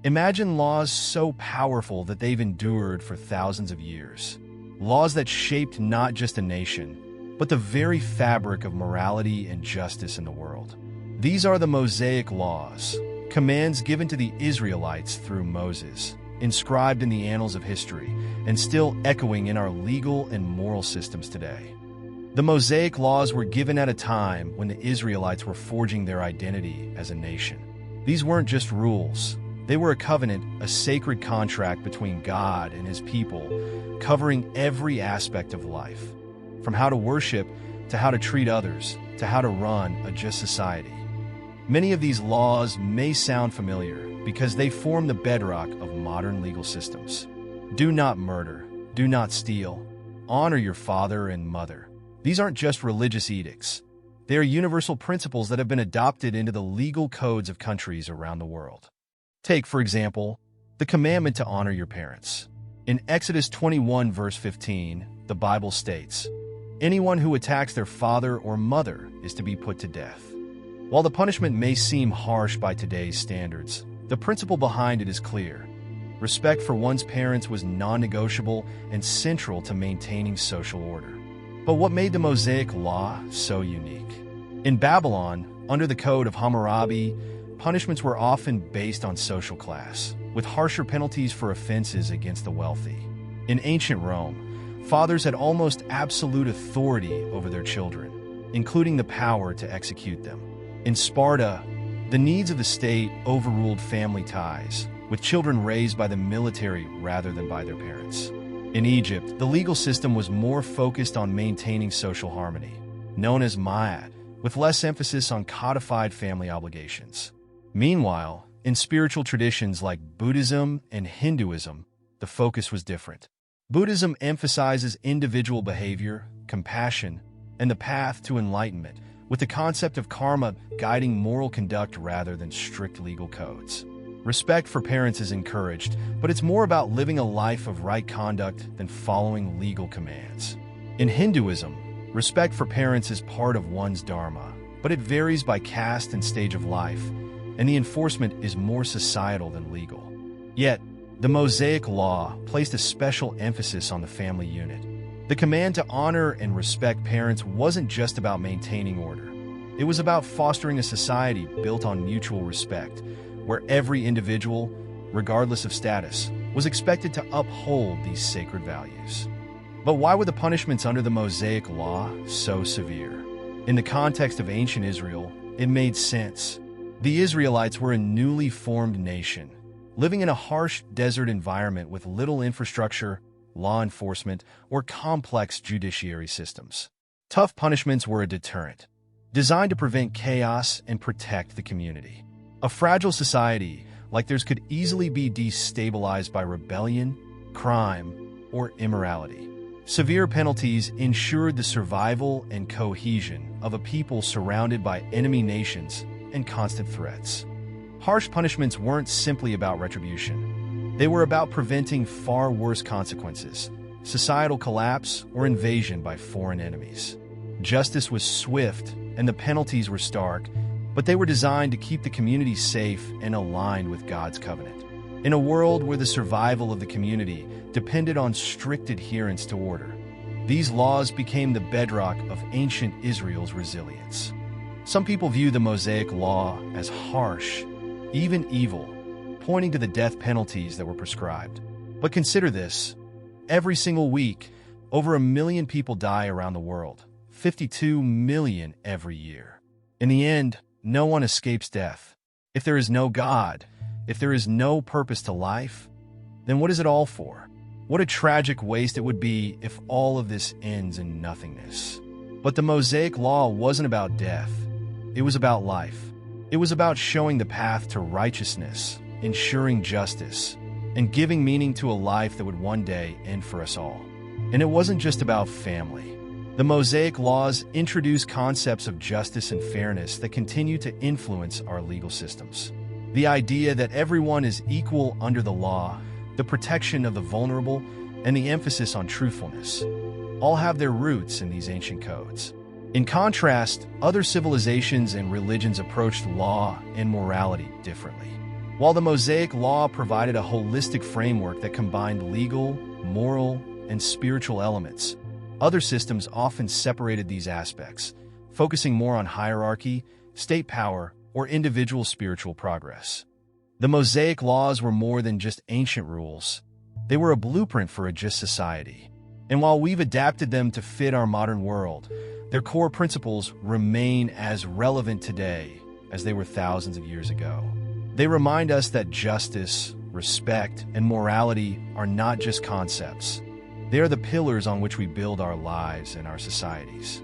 Imagine laws so powerful that they've endured for thousands of years. Laws that shaped not just a nation, but the very fabric of morality and justice in the world. These are the Mosaic Laws, commands given to the Israelites through Moses, inscribed in the annals of history, and still echoing in our legal and moral systems today. The Mosaic Laws were given at a time when the Israelites were forging their identity as a nation. These weren't just rules. They were a covenant, a sacred contract between God and His people, covering every aspect of life, from how to worship to how to treat others to how to run a just society. Many of these laws may sound familiar because they form the bedrock of modern legal systems. Do not murder, do not steal, honor your father and mother. These aren't just religious edicts. They are universal principles that have been adopted into the legal codes of countries around the world. Take, for example, the commandment to honor your parents. In Exodus 21, verse 15, the Bible states, "Anyone who attacks their father or mother is to be put to death." While the punishment may seem harsh by today's standards, the principle behind it is clear. Respect for one's parents was non-negotiable and central to maintaining social order. But what made the Mosaic Law so unique? In Babylon, under the Code of Hammurabi, punishments were often based on social class, with harsher penalties for offenses against the wealthy. In ancient Rome, fathers had almost absolute authority over their children, including the power to execute them. In Sparta, the needs of the state overruled family ties, with children raised by the military rather than by their parents. In Egypt, the legal system was more focused on maintaining social harmony, known as ma'at, with less emphasis on codified family obligations. Meanwhile, in spiritual traditions like Buddhism and Hinduism, the focus was different. Buddhism emphasizes individual behavior, compassion, and the path to enlightenment, with the concept of karma guiding moral conduct rather than strict legal codes. Respect for parents is encouraged, but it's more about living a life of right conduct than following legal commands. In Hinduism, respect for parents is part of one's dharma, but it varies by caste and stage of life, and the enforcement is more societal than legal. Yet, the Mosaic Law placed a special emphasis on the family unit. The command to honor and respect parents wasn't just about maintaining order. It was about fostering a society built on mutual respect, where every individual, regardless of status, was expected to uphold these sacred values. But why were the punishments under the Mosaic Law so severe? In the context of ancient Israel, it made sense. The Israelites were a newly formed nation, living in a harsh desert environment with little infrastructure, law enforcement, or complex judiciary systems. Tough punishments were a deterrent, designed to prevent chaos and protect the community. A fragile society like theirs could easily be destabilized by rebellion, crime, or immorality. Severe penalties ensured the survival and cohesion of a people surrounded by enemy nations and constant threats. Harsh punishments weren't simply about retribution. They were about preventing far worse consequences, societal collapse, or invasion by foreign enemies. Justice was swift, and the penalties were stark, but they were designed to keep the community safe and aligned with God's covenant. In a world where the survival of the community depended on strict adherence to order, these laws became the bedrock of ancient Israel's resilience. Some people view the Mosaic Law as harsh, even evil, pointing to the death penalties that were prescribed. But consider this: every single week, over 1 million people die around the world, 52 million every year. In the end, no one escapes death. If there is no God, if there is no purpose to life, then what is it all for? What a tragic waste it would be if all of this ends in nothingness. But the Mosaic Law wasn't about death. It was about life. It was about showing the path to righteousness, ensuring justice, and giving meaning to a life that would one day end for us all. And it wasn't just about family. The Mosaic Laws introduced concepts of justice and fairness that continue to influence our legal systems. The idea that everyone is equal under the law, the protection of the vulnerable, and the emphasis on truthfulness all have their roots in these ancient codes. In contrast, other civilizations and religions approached law and morality differently. While the Mosaic Law provided a holistic framework that combined legal, moral, and spiritual elements, other systems often separated these aspects, focusing more on hierarchy, state power, or individual spiritual progress. The Mosaic laws were more than just ancient rules. They were a blueprint for a just society. And while we've adapted them to fit our modern world, their core principles remain as relevant today as they were thousands of years ago. They remind us that justice, respect, and morality are not just concepts. They are the pillars on which we build our lives and our societies.